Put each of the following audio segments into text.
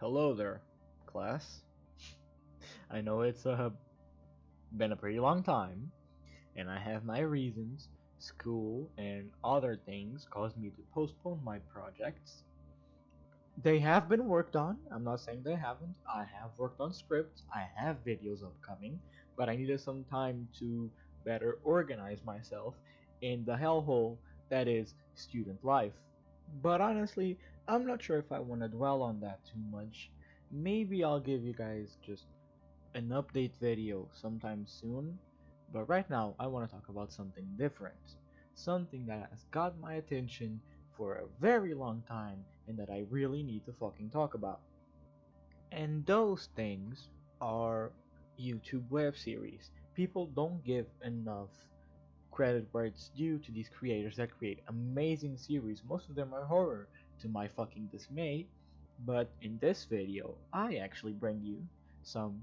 Hello there, class. I know it's been a pretty long time, and I have my reasons. School and other things caused me to postpone my projects. They have been worked on. I'm not saying they haven't. I have worked on scripts. I have videos upcoming, but I needed some time to better organize myself in the hellhole that is student life. But honestly, I'm not sure if I want to dwell on that too much. Maybe I'll give you guys just an update video sometime soon, but right now I want to talk about something different. Something that has got my attention for a very long time and that I really need to fucking talk about. And those things are YouTube web series. People don't give enough credit where it's due to these creators that create amazing series. Most of them are horror, to my fucking dismay. But in this video, I actually bring you some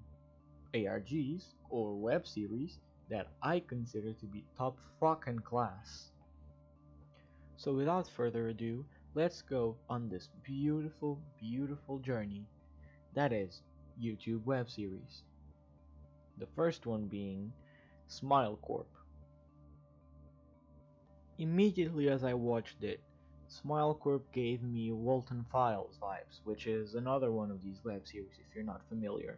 ARGs or web series that I consider to be top fucking class. So without further ado, let's go on this beautiful, beautiful journey that is YouTube web series. The first one being Smile Corp. Immediately as I watched it, Smile Corp gave me Walton Files vibes, which is another one of these web series if you're not familiar.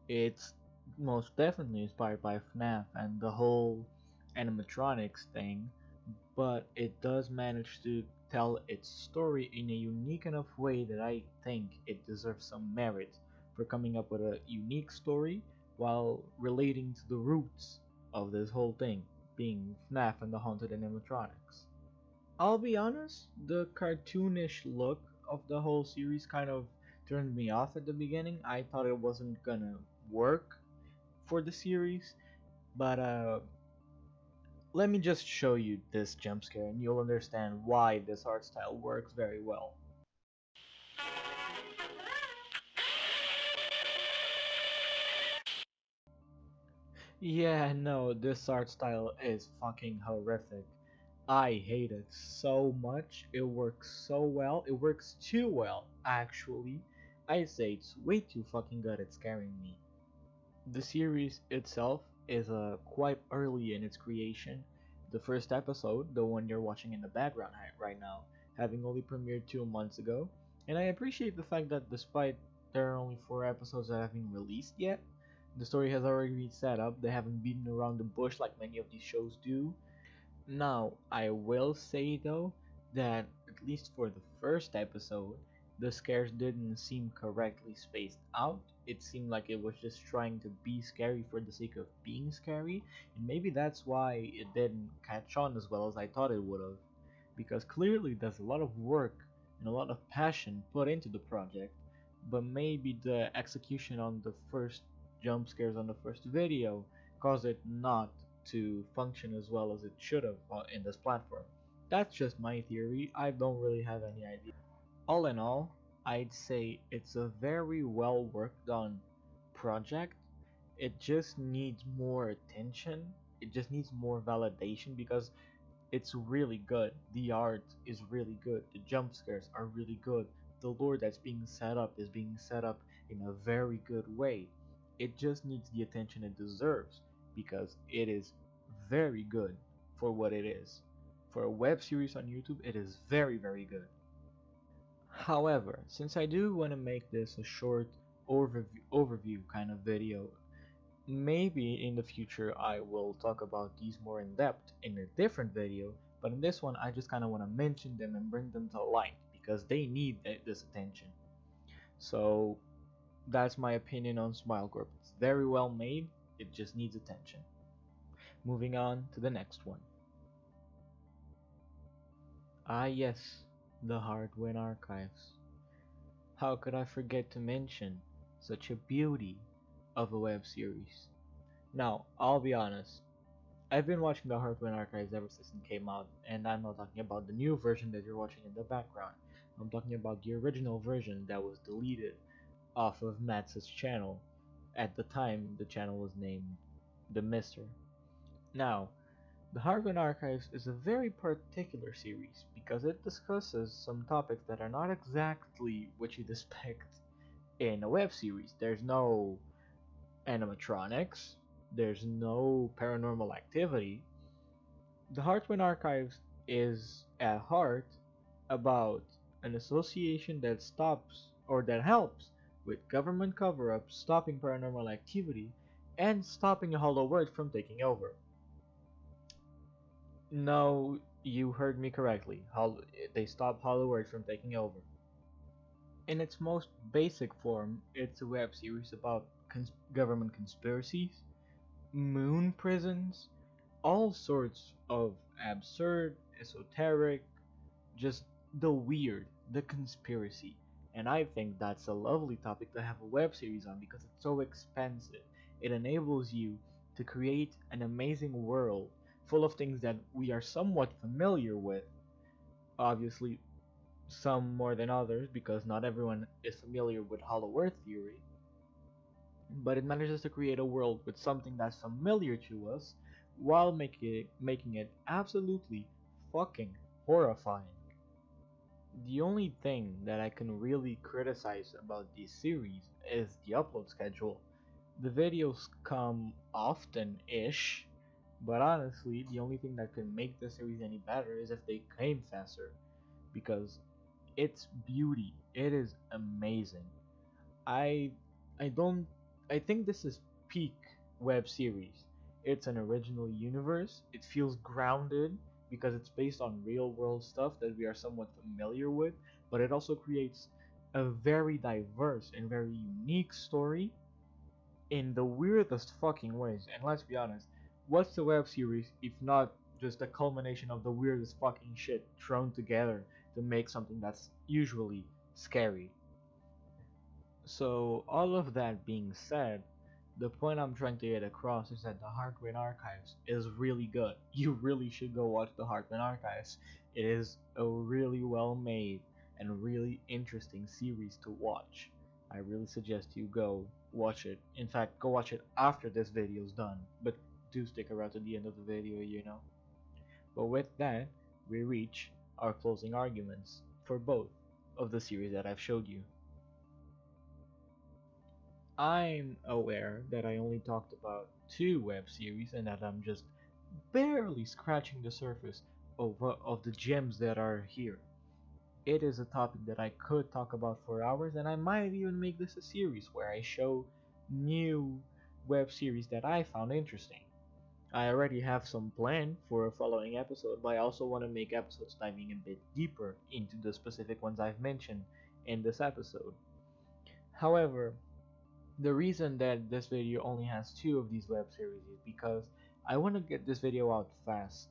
It's most definitely inspired by FNAF and the whole animatronics thing, but it does manage to tell its story in a unique enough way that I think it deserves some merit for coming up with a unique story while relating to the roots of this whole thing, being FNAF and the haunted animatronics. I'll be honest, the cartoonish look of the whole series kind of turned me off at the beginning. I thought it wasn't gonna work for the series, but let me just show you this jump scare and you'll understand why this art style works very well. Yeah, no, this art style is fucking horrific. I hate it so much. It works so well. It works too well, actually. I say it's way too fucking good at scaring me. The series itself is quite early in its creation. The first episode, the one you're watching in the background right now, having only premiered 2 months ago, and I appreciate the fact that despite there are only 4 episodes that have been released yet, the story has already been set up. They haven't beaten around the bush like many of these shows do. Now, I will say though that at least for the first episode, the scares didn't seem correctly spaced out. It seemed like it was just trying to be scary for the sake of being scary, and maybe that's why it didn't catch on as well as I thought it would have. Because clearly there's a lot of work and a lot of passion put into the project, but maybe the execution on the first jump scares on the first video caused it not to function as well as it should have in this platform. That's just my theory. I don't really have any idea. All in all, I'd say it's a very well worked on project. It just needs more attention. It just needs more validation because it's really good. The art is really good. The jump scares are really good. The lore that's being set up is being set up in a very good way. It just needs the attention it deserves because it is very good for what it is. For a web series on YouTube, it is very, very good. However, since I do want to make this a short overview kind of video, maybe in the future I will talk about these more in depth in a different video, but in this one I just kind of want to mention them and bring them to light because they need this attention. So that's my opinion on Smile Corp. It's very well made, it just needs attention. Moving on to the next one. Ah yes, the Hardwin Archives. How could I forget to mention such a beauty of a web series? Now, I'll be honest, I've been watching the Heartland Archives ever since it came out, and I'm not talking about the new version that you're watching in the background. I'm talking about the original version that was deleted off of Matt's channel. At the time, the channel was named The Mister. Now, the Heartland Archives is a very particular series because it discusses some topics that are not exactly what you'd expect in a web series. There's no animatronics, there's no paranormal activity. The Heartwind Archives is at heart about an association that stops or that helps with government cover-ups, stopping paranormal activity, and stopping Hollow Earth from taking over. No, you heard me correctly. They stop Hollow Earth from taking over. In its most basic form, it's a web series about government conspiracies, moon prisons, all sorts of absurd, esoteric, just the weird, the conspiracy. And I think that's a lovely topic to have a web series on because it's so expensive. It enables you to create an amazing world full of things that we are somewhat familiar with. Obviously, some more than others because not everyone is familiar with Hollow Earth theory. But it manages to create a world with something that's familiar to us while making it absolutely fucking horrifying. The only thing that I can really criticize about this series is the upload schedule. The videos come often-ish, but honestly, the only thing that can make the series any better is if they came faster, because its beauty, it is amazing. I I don't I think this is peak web series. It's an original universe. It feels grounded because it's based on real world stuff that we are somewhat familiar with, but it also creates a very diverse and very unique story in the weirdest fucking ways. And let's be honest, what's the web series if not just a culmination of the weirdest fucking shit thrown together to make something that's usually scary? So, all of that being said, the point I'm trying to get across is that the Heartwind Archives is really good. You really should go watch the Heartwind Archives. It is a really well made and really interesting series to watch. I really suggest you go watch it. In fact, go watch it after this video is done, but do stick around to the end of the video, you know. But with that, we reach our closing arguments for both of the series that I've showed you. I'm aware that I only talked about two web series and that I'm just barely scratching the surface of the gems that are here. It is a topic that I could talk about for hours, and I might even make this a series where I show new web series that I found interesting. I already have some plan for a following episode, but I also want to make episodes diving a bit deeper into the specific ones I've mentioned in this episode. However, the reason that this video only has two of these web series is because I want to get this video out fast.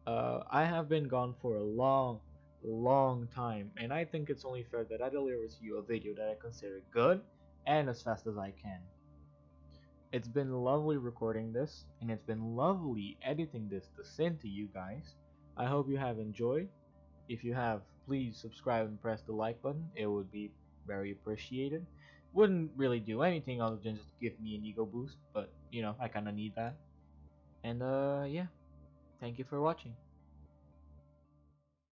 I have been gone for a long time, and I think it's only fair that I deliver to you a video that I consider good and as fast as I can. It's been lovely recording this, and it's been lovely editing this to send to you guys. I hope you have enjoyed. If you have, please subscribe and press the like button. It would be very appreciated. Wouldn't really do anything other than just give me an ego boost, but you know, I kinda need that. And yeah, thank you for watching.